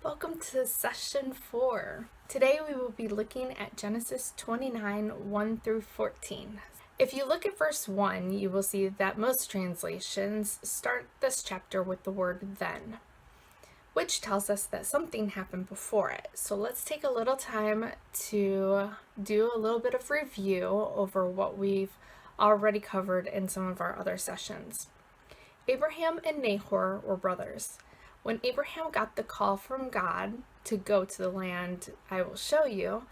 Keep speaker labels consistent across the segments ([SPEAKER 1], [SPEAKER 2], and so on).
[SPEAKER 1] Welcome to session 4. Today we will be looking at Genesis 29, 1 through 14. If you look at verse 1, you will see that most translations start this chapter with the word then, which tells us that something happened before it. So let's take a little time to do a little bit of review over what we've already covered in some of our other sessions. Abraham and Nahor were brothers. When Abraham got the call from God to go to the land I will show you,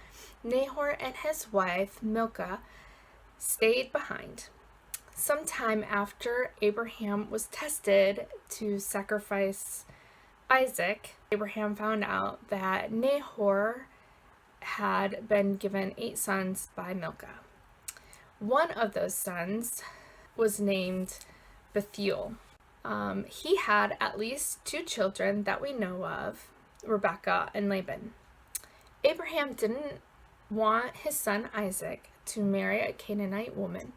[SPEAKER 1] Nahor and his wife Milcah stayed behind. Sometime after Abraham was tested to sacrifice Isaac, Abraham found out that Nahor had been given 8 sons by Milcah. One of those sons was named Bethuel. He had at least 2 children that we know of, Rebekah and Laban. Abraham didn't want his son Isaac to marry a Canaanite woman,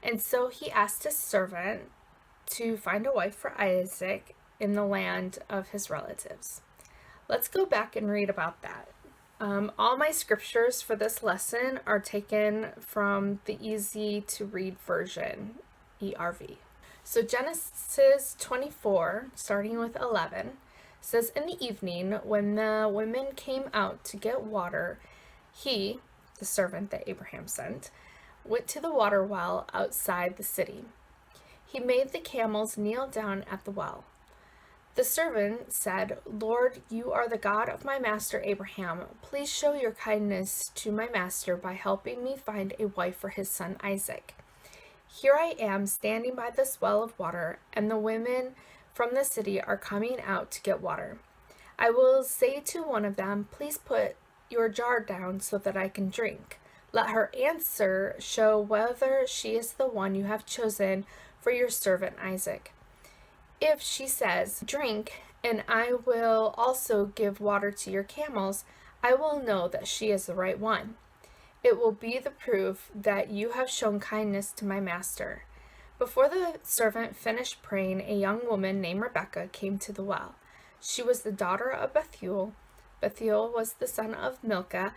[SPEAKER 1] and so he asked his servant to find a wife for Isaac in the land of his relatives. Let's go back and read about that. All my scriptures for this lesson are taken from the easy to read version, ERV. So Genesis 24, starting with 11, says, "In the evening, when the women came out to get water, he, the servant that Abraham sent, went to the water well outside the city. He made the camels kneel down at the well. The servant said, 'Lord, you are the God of my master Abraham. Please show your kindness to my master by helping me find a wife for his son Isaac. Here I am standing by this well of water, and the women from the city are coming out to get water. I will say to one of them, please put your jar down so that I can drink. Let her answer show whether she is the one you have chosen for your servant Isaac. If she says, drink, and I will also give water to your camels, I will know that she is the right one. It will be the proof that you have shown kindness to my master.' Before the servant finished praying, a young woman named Rebekah came to the well. She was the daughter of Bethuel. Bethuel was the son of Milcah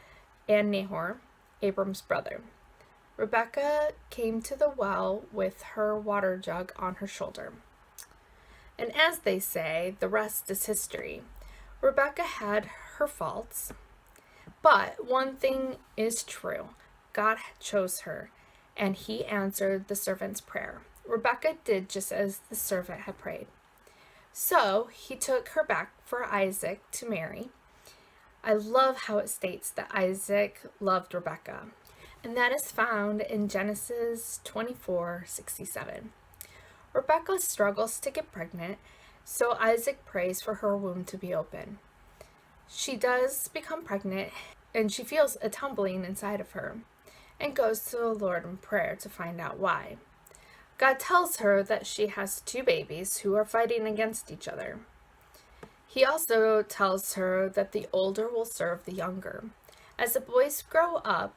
[SPEAKER 1] and Nahor, Abram's brother. Rebekah came to the well with her water jug on her shoulder. And as they say, the rest is history. Rebekah had her faults, but one thing is true. God chose her, and he answered the servant's prayer. Rebekah did just as the servant had prayed. So he took her back for Isaac to marry. I love how it states that Isaac loved Rebekah, and that is found in Genesis 24:67. Rebekah struggles to get pregnant, so Isaac prays for her womb to be open. She does become pregnant, and she feels a tumbling inside of her, and goes to the Lord in prayer to find out why. God tells her that she has 2 babies who are fighting against each other. He also tells her that the older will serve the younger. As the boys grow up,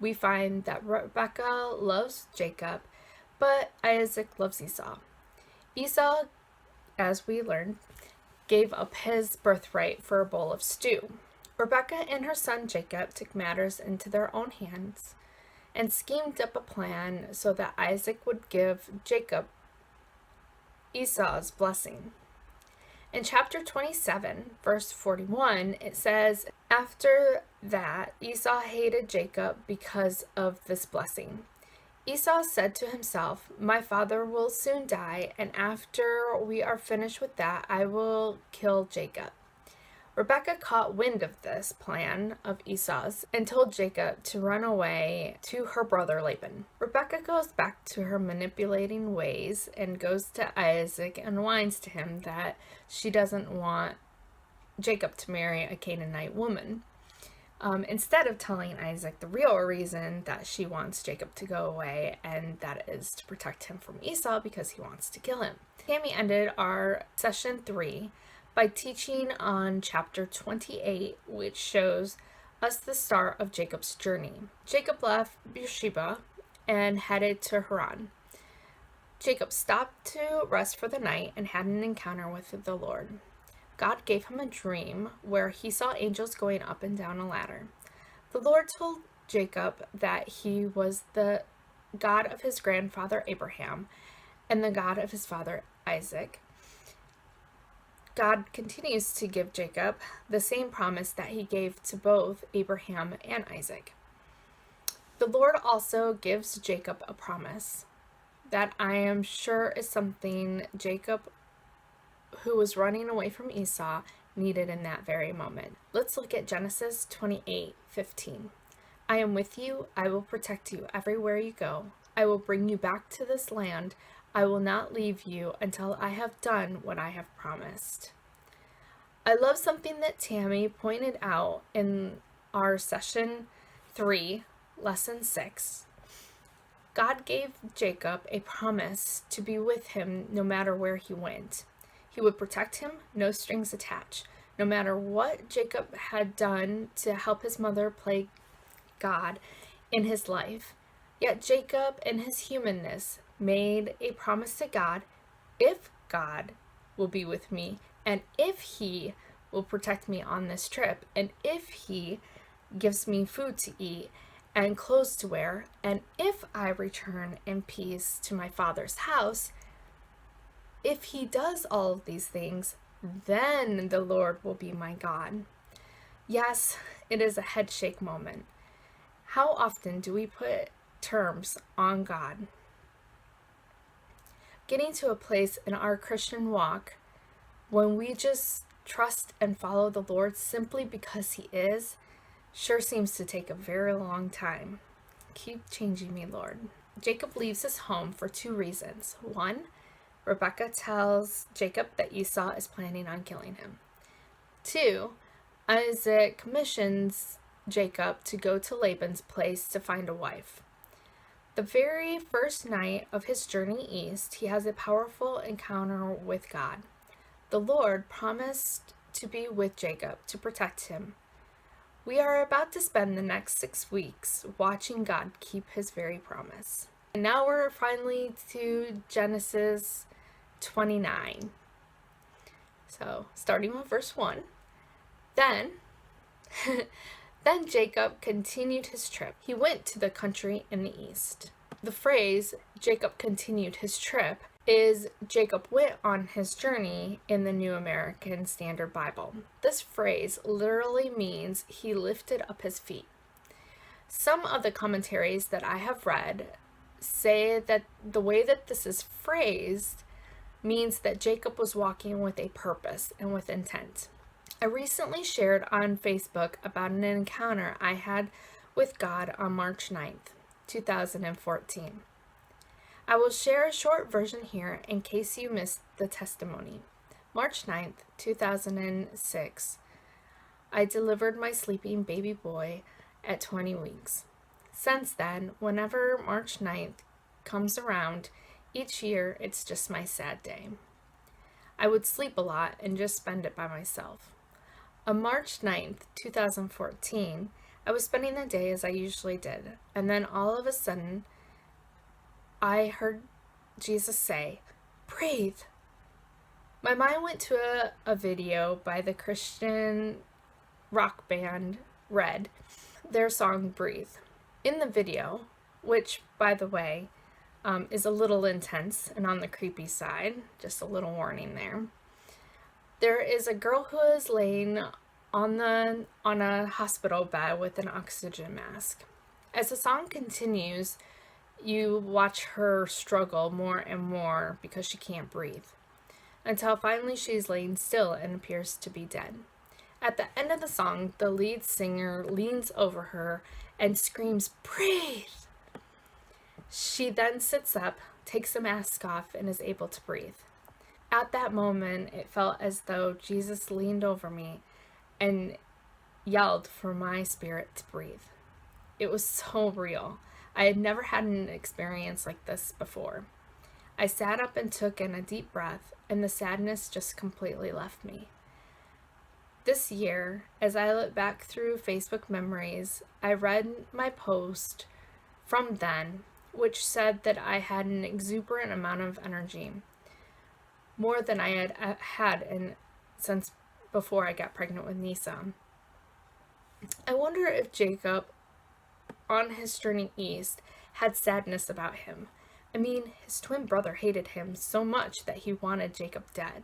[SPEAKER 1] we find that Rebekah loves Jacob, but Isaac loves Esau. Esau, as we learned, gave up his birthright for a bowl of stew. Rebekah and her son Jacob took matters into their own hands and schemed up a plan so that Isaac would give Jacob Esau's blessing. In chapter 27, verse 41, it says, after that, Esau hated Jacob because of this blessing. Esau said to himself, my father will soon die, and after we are finished with that, I will kill Jacob. Rebekah caught wind of this plan of Esau's and told Jacob to run away to her brother Laban. Rebekah goes back to her manipulating ways and goes to Isaac and whines to him that she doesn't want Jacob to marry a Canaanite woman. Instead of telling Isaac the real reason that she wants Jacob to go away, and that is to protect him from Esau because he wants to kill him. Tammy ended our session 3 by teaching on chapter 28, which shows us the start of Jacob's journey. Jacob left Beersheba and headed to Haran. Jacob stopped to rest for the night and had an encounter with the Lord. God gave him a dream where he saw angels going up and down a ladder. The Lord told Jacob that he was the God of his grandfather Abraham and the God of his father Isaac. God continues to give Jacob the same promise that he gave to both Abraham and Isaac. The Lord also gives Jacob a promise that I am sure is something Jacob, who was running away from Esau, needed in that very moment. Let's look at Genesis 28:15. I am with you, I will protect you everywhere you go. I will bring you back to this land. I will not leave you until I have done what I have promised. I love something that Tammy pointed out in our session 3, lesson 6. God gave Jacob a promise to be with him no matter where he went. He would protect him, no strings attached. No matter what Jacob had done to help his mother play God in his life, yet Jacob, in his humanness, made a promise to God: if God will be with me, and if he will protect me on this trip, and if he gives me food to eat and clothes to wear, and if I return in peace to my father's house, if he does all of these things, then the Lord will be my God. Yes, it is a head shake moment. How often do we put terms on God? Getting to a place in our Christian walk when we just trust and follow the Lord simply because he is, sure seems to take a very long time. Keep changing me, Lord. Jacob leaves his home for 2 reasons. 1, Rebekah tells Jacob that Esau is planning on killing him. 2, Isaac commissions Jacob to go to Laban's place to find a wife. The very first night of his journey east, he has a powerful encounter with God. The Lord promised to be with Jacob, to protect him. We are about to spend the next 6 weeks watching God keep his very promise. And now we're finally to Genesis 29. So, starting with verse 1. Then Jacob continued his trip. He went to the country in the east. The phrase, Jacob continued his trip, is Jacob went on his journey in the New American Standard Bible. This phrase literally means he lifted up his feet. Some of the commentaries that I have read say that the way that this is phrased means that Jacob was walking with a purpose and with intent. I recently shared on Facebook about an encounter I had with God on March 9th, 2014. I will share a short version here in case you missed the testimony. March 9th, 2006, I delivered my sleeping baby boy at 20 weeks. Since then, whenever March 9th comes around, each year it's just my sad day. I would sleep a lot and just spend it by myself. On March 9th, 2014, I was spending the day as I usually did, and then all of a sudden, I heard Jesus say, "Breathe." My mind went to a video by the Christian rock band Red, their song "Breathe." In the video, which, by the way, is a little intense and on the creepy side, just a little warning there. There is a girl who is laying on a hospital bed with an oxygen mask. As the song continues, you watch her struggle more and more because she can't breathe, until finally she's laying still and appears to be dead. At the end of the song, the lead singer leans over her and screams, "Breathe!" She then sits up, takes the mask off, and is able to breathe. At that moment, it felt as though Jesus leaned over me and yelled for my spirit to breathe. It was so real. I had never had an experience like this before. I sat up and took in a deep breath, and the sadness just completely left me. This year, as I look back through Facebook memories, I read my post from then, which said that I had an exuberant amount of energy, more than I had since before I got pregnant with Nisa. I wonder if Jacob, on his journey east, had sadness about him. I mean, his twin brother hated him so much that he wanted Jacob dead.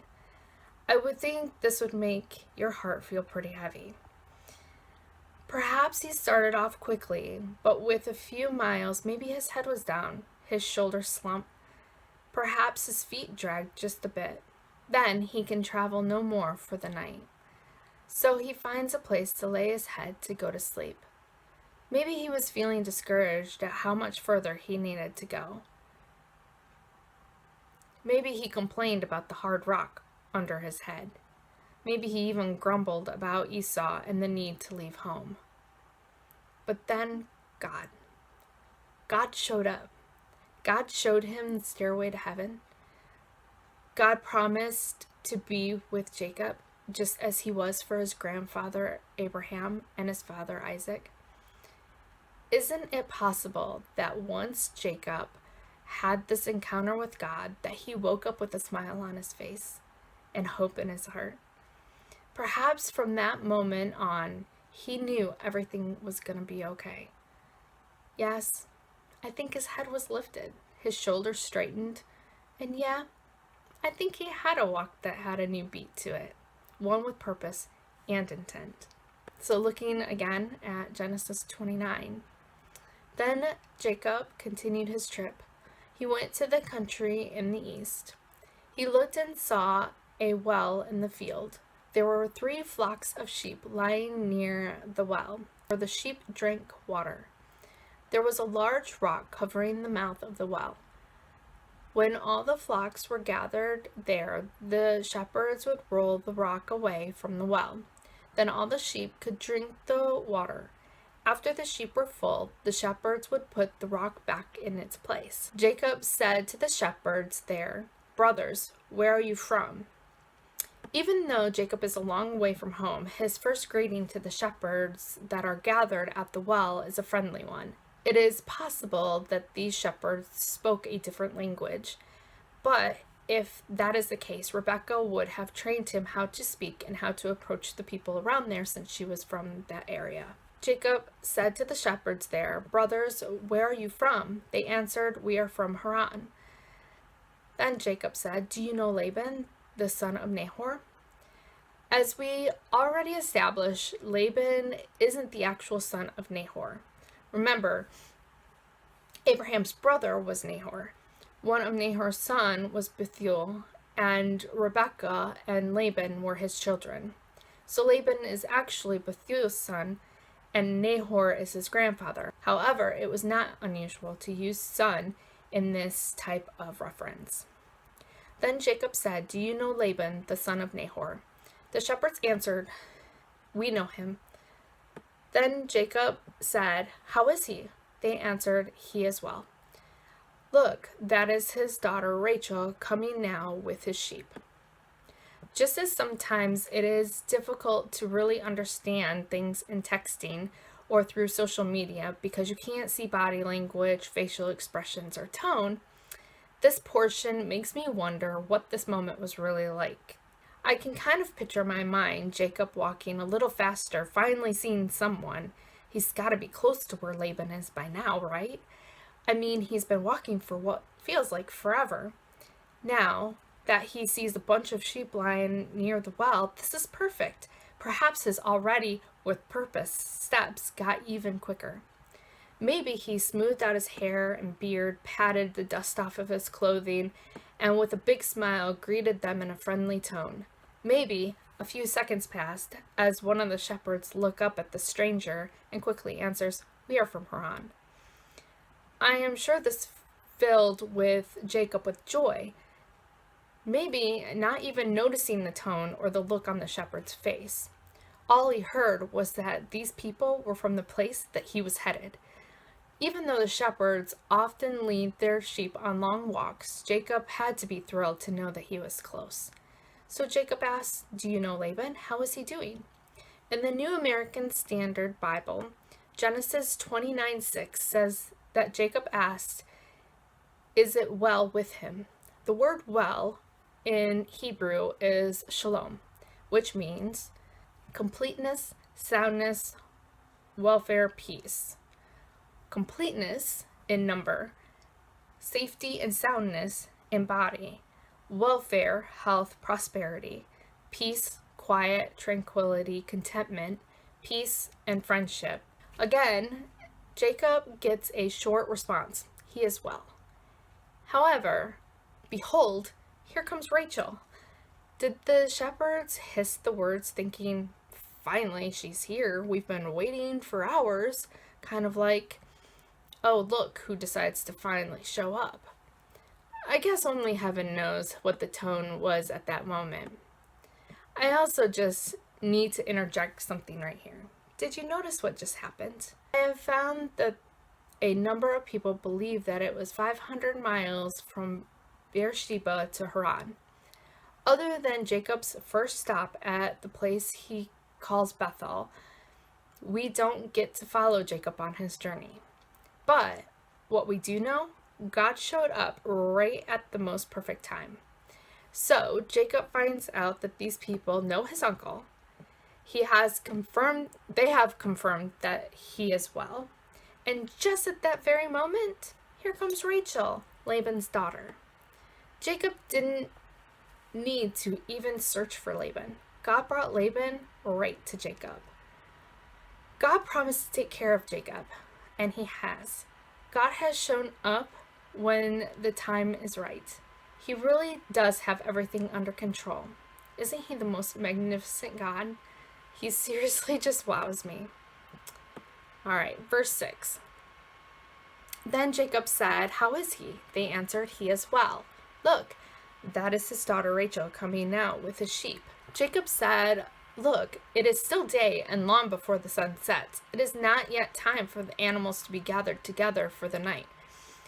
[SPEAKER 1] I would think this would make your heart feel pretty heavy. Perhaps he started off quickly, but with a few miles, maybe his head was down, his shoulders slumped, perhaps his feet dragged just a bit. Then he can travel no more for the night. So he finds a place to lay his head to go to sleep. Maybe he was feeling discouraged at how much further he needed to go. Maybe he complained about the hard rock under his head. Maybe he even grumbled about Esau and the need to leave home. But then God showed up. God showed him the stairway to heaven. God promised to be with Jacob, just as he was for his grandfather Abraham and his father Isaac. Isn't it possible that once Jacob had this encounter with God, that he woke up with a smile on his face and hope in his heart? Perhaps from that moment on, he knew everything was going to be okay. Yes, I think his head was lifted, his shoulders straightened, and yeah, I think he had a walk that had a new beat to it, one with purpose and intent. So looking again at Genesis 29. Then Jacob continued his trip. He went to the country in the east. He looked and saw a well in the field. There were 3 flocks of sheep lying near the well, where the sheep drank water. There was a large rock covering the mouth of the well. When all the flocks were gathered there, the shepherds would roll the rock away from the well. Then all the sheep could drink the water. After the sheep were full, the shepherds would put the rock back in its place. Jacob said to the shepherds there, "Brothers, where are you from?" Even though Jacob is a long way from home, his first greeting to the shepherds that are gathered at the well is a friendly one. It is possible that these shepherds spoke a different language, but if that is the case, Rebecca would have trained him how to speak and how to approach the people around there since she was from that area. Jacob said to the shepherds there, "Brothers, where are you from?" They answered, "We are from Haran." Then Jacob said, "Do you know Laban, the son of Nahor?" As we already established, Laban isn't the actual son of Nahor. Remember, Abraham's brother was Nahor. One of Nahor's sons was Bethuel, and Rebekah and Laban were his children. So Laban is actually Bethuel's son, and Nahor is his grandfather. However, it was not unusual to use son in this type of reference. Then Jacob said, "Do you know Laban, the son of Nahor?" The shepherds answered, "We know him." Then Jacob said, "How is he?" They answered, "He is well. Look, that is his daughter Rachel coming now with his sheep." Just as sometimes it is difficult to really understand things in texting or through social media because you can't see body language, facial expressions, or tone, this portion makes me wonder what this moment was really like. I can kind of picture in my mind Jacob walking a little faster, finally seeing someone. He's got to be close to where Laban is by now, right? I mean, he's been walking for what feels like forever. Now that he sees a bunch of sheep lying near the well, this is perfect. Perhaps his already with purpose steps got even quicker. Maybe he smoothed out his hair and beard, patted the dust off of his clothing, and with a big smile greeted them in a friendly tone. Maybe a few seconds passed as one of the shepherds looked up at the stranger and quickly answers, "We are from Haran." I am sure this filled with Jacob with joy, maybe not even noticing the tone or the look on the shepherd's face. All he heard was that these people were from the place that he was headed. Even though the shepherds often lead their sheep on long walks, Jacob had to be thrilled to know that he was close. So Jacob asked, "Do you know Laban? How is he doing?" In the New American Standard Bible, Genesis 29:6 says that Jacob asked, "Is it well with him?" The word well in Hebrew is shalom, which means completeness, soundness, welfare, peace. Completeness in number, safety and soundness in body, welfare, health, prosperity, peace, quiet, tranquility, contentment, peace, and friendship. Again, Jacob gets a short response. He is well. However, behold, here comes Rachel. Did the shepherds hiss the words thinking, finally, she's here. We've been waiting for hours. Kind of like, oh, look who decides to finally show up. I guess only heaven knows what the tone was at that moment. I also just need to interject something right here. Did you notice what just happened? I have found that a number of people believe that it was 500 miles from Beersheba to Haran. Other than Jacob's first stop at the place he calls Bethel, we don't get to follow Jacob on his journey. But what we do know, God showed up right at the most perfect time. So Jacob finds out that these people know his uncle. They have confirmed that he is well. And just at that very moment, here comes Rachel, Laban's daughter. Jacob didn't need to even search for Laban. God brought Laban right to Jacob. God promised to take care of Jacob, and he has. God has shown up when the time is right. He really does have everything under control. Isn't he the most magnificent God? He seriously just wows me. Alright, verse 6. Then Jacob said, how is he? They answered, he is well. Look, that is his daughter Rachel coming now with his sheep. Jacob said, look, it is still day and long before the sun sets. It is not yet time for the animals to be gathered together for the night.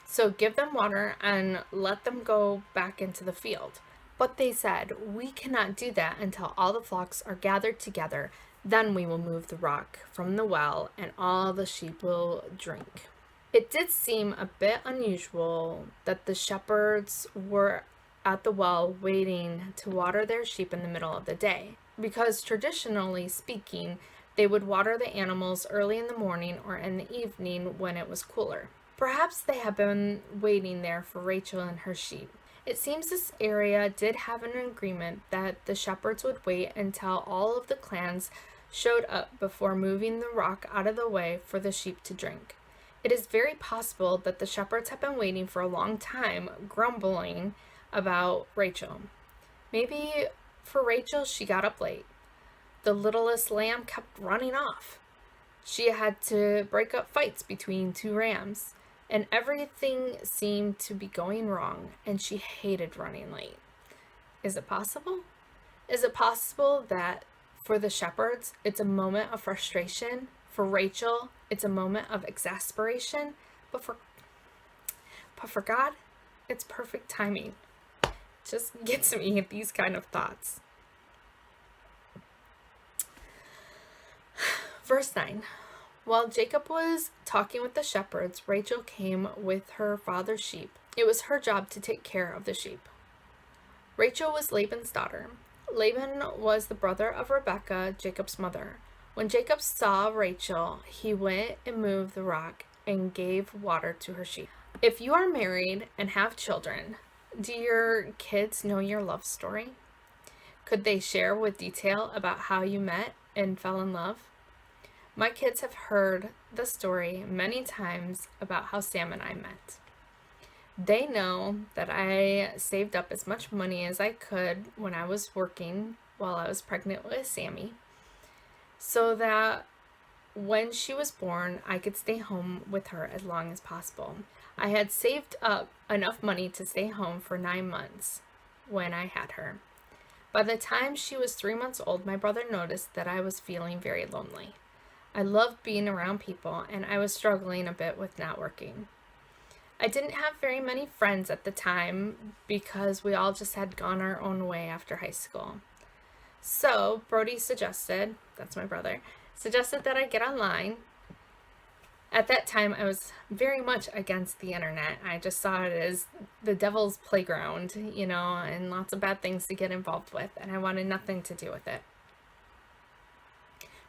[SPEAKER 1] So give them water and let them go back into the field. But they said, we cannot do that until all the flocks are gathered together. Then we will move the rock from the well and all the sheep will drink. It did seem a bit unusual that the shepherds were at the well waiting to water their sheep in the middle of the day, because traditionally speaking, they would water the animals early in the morning or in the evening when it was cooler. Perhaps they had been waiting there for Rachel and her sheep. It seems this area did have an agreement that the shepherds would wait until all of the clans showed up before moving the rock out of the way for the sheep to drink. It is very possible that the shepherds have been waiting for a long time, grumbling about Rachel. Maybe for Rachel, she got up late. The littlest lamb kept running off. She had to break up fights between two rams, and everything seemed to be going wrong, and she hated running late. Is it possible? Is it possible that for the shepherds, it's a moment of frustration? For Rachel, it's a moment of exasperation, but for God, it's perfect timing. It just gets me at these kind of thoughts. Verse 9. While Jacob was talking with the shepherds, Rachel came with her father's sheep. It was her job to take care of the sheep. Rachel was Laban's daughter. Laban was the brother of Rebekah, Jacob's mother. When Jacob saw Rachel, he went and moved the rock and gave water to her sheep. If you are married and have children, do your kids know your love story? Could they share with detail about how you met and fell in love? My kids have heard the story many times about how Sam and I met. They know that I saved up as much money as I could when I was working while I was pregnant with Sammy, so that when she was born, I could stay home with her as long as possible. I had saved up enough money to stay home for 9 months when I had her. By the time she was 3 months old, my brother noticed that I was feeling very lonely. I loved being around people, and I was struggling a bit with not working. I didn't have very many friends at the time because we all just had gone our own way after high school. So Brody suggested, that's my brother, suggested that I get online. At that time, I was very much against the internet. I just saw it as the devil's playground, and lots of bad things to get involved with, and I wanted nothing to do with it.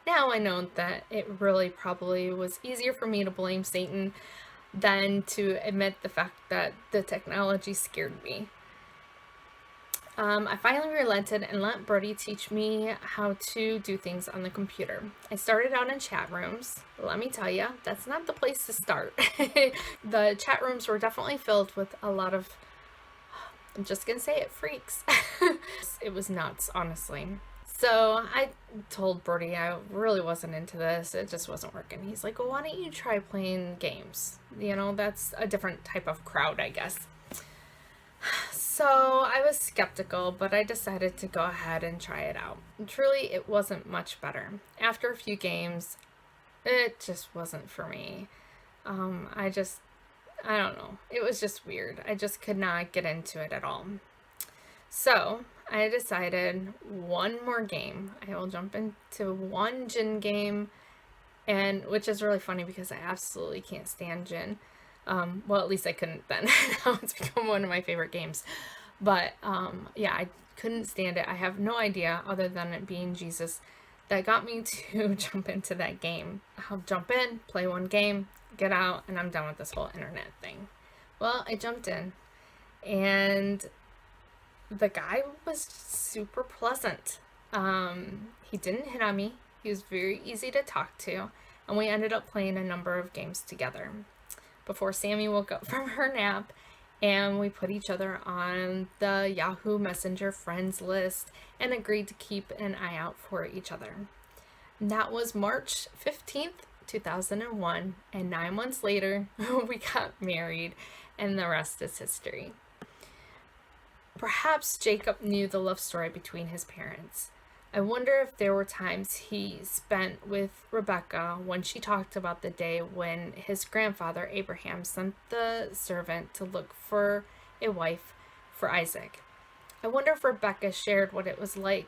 [SPEAKER 1] Now I know that it really probably was easier for me to blame Satan than to admit the fact that the technology scared me. I finally relented and let Birdie teach me how to do things on the computer. I started out in chat rooms. Let me tell you, that's not the place to start. The chat rooms were definitely filled with a lot of, I'm just gonna say it, freaks. It was nuts, honestly. So I told Birdie I really wasn't into this. It just wasn't working. He's like, well, why don't you try playing games? You know, that's a different type of crowd, I guess. So I was skeptical, but I decided to go ahead and try it out. Truly, it wasn't much better. After a few games, it just wasn't for me. I don't know. It was just weird. I just could not get into it at all. So I decided one more game. I will jump into one Jin game, and which is really funny because I absolutely can't stand Jin. Well, at least I couldn't then. Now it's become one of my favorite games. But yeah, I couldn't stand it. I have no idea, other than it being Jesus, that got me to jump into that game. I'll jump in, play one game, get out, and I'm done with this whole internet thing. Well, I jumped in, and the guy was super pleasant. He didn't hit on me. He was very easy to talk to, and we ended up playing a number of games together before Sammy woke up from her nap, and we put each other on the Yahoo Messenger friends list and agreed to keep an eye out for each other. And that was March 15th, 2001, and 9 months later, we got married, and the rest is history. Perhaps Jacob knew the love story between his parents. I wonder if there were times he spent with Rebecca when she talked about the day when his grandfather Abraham sent the servant to look for a wife for Isaac. I wonder if Rebecca shared what it was like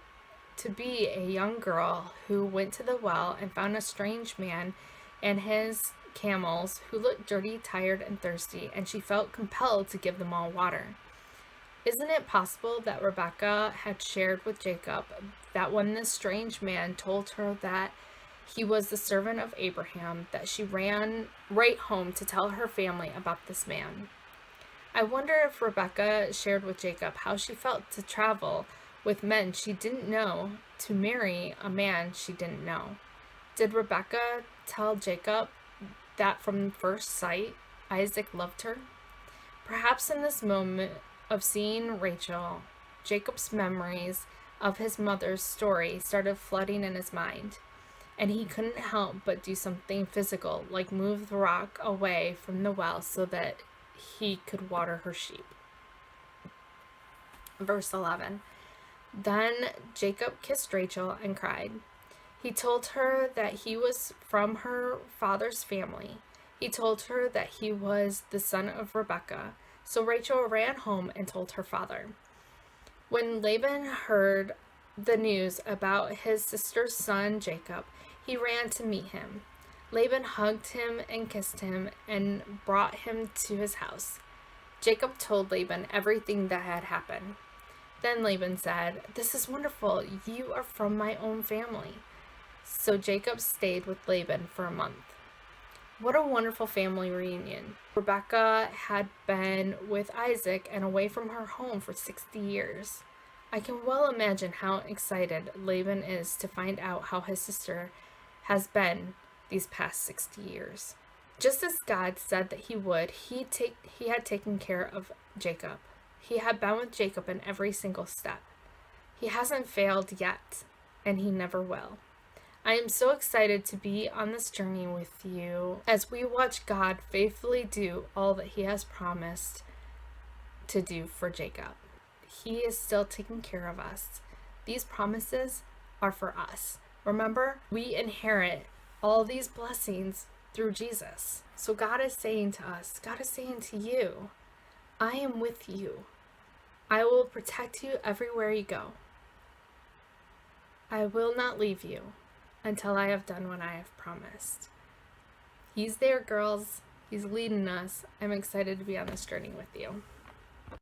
[SPEAKER 1] to be a young girl who went to the well and found a strange man and his camels who looked dirty, tired, and thirsty, and she felt compelled to give them all water. Isn't it possible that Rebecca had shared with Jacob that when this strange man told her that he was the servant of Abraham, that she ran right home to tell her family about this man? I wonder if Rebecca shared with Jacob how she felt to travel with men she didn't know, to marry a man she didn't know. Did Rebecca tell Jacob that from first sight Isaac loved her? Perhaps in this moment of seeing Rachel, Jacob's memories of his mother's story started flooding in his mind, and he couldn't help but do something physical, like move the rock away from the well so that he could water her sheep. Verse 11. Then Jacob kissed Rachel and cried. He told her that he was from her father's family. He told her that he was the son of Rebekah. So Rachel ran home and told her father. When Laban heard the news about his sister's son Jacob, he ran to meet him. Laban hugged him and kissed him and brought him to his house. Jacob told Laban everything that had happened. Then Laban said, "This is wonderful. You are from my own family." So Jacob stayed with Laban for a month. What a wonderful family reunion. Rebecca had been with Isaac and away from her home for 60 years. I can well imagine how excited Laban is to find out how his sister has been these past 60 years. Just as God said that he would, he had taken care of Jacob. He had been with Jacob in every single step. He hasn't failed yet, and he never will. I am so excited to be on this journey with you as we watch God faithfully do all that he has promised to do for Jacob. He is still taking care of us. These promises are for us. Remember, we inherit all these blessings through Jesus. So God is saying to us, God is saying to you, I am with you. I will protect you everywhere you go. I will not leave you until I have done what I have promised. He's there, girls. He's leading us. I'm excited to be on this journey with you.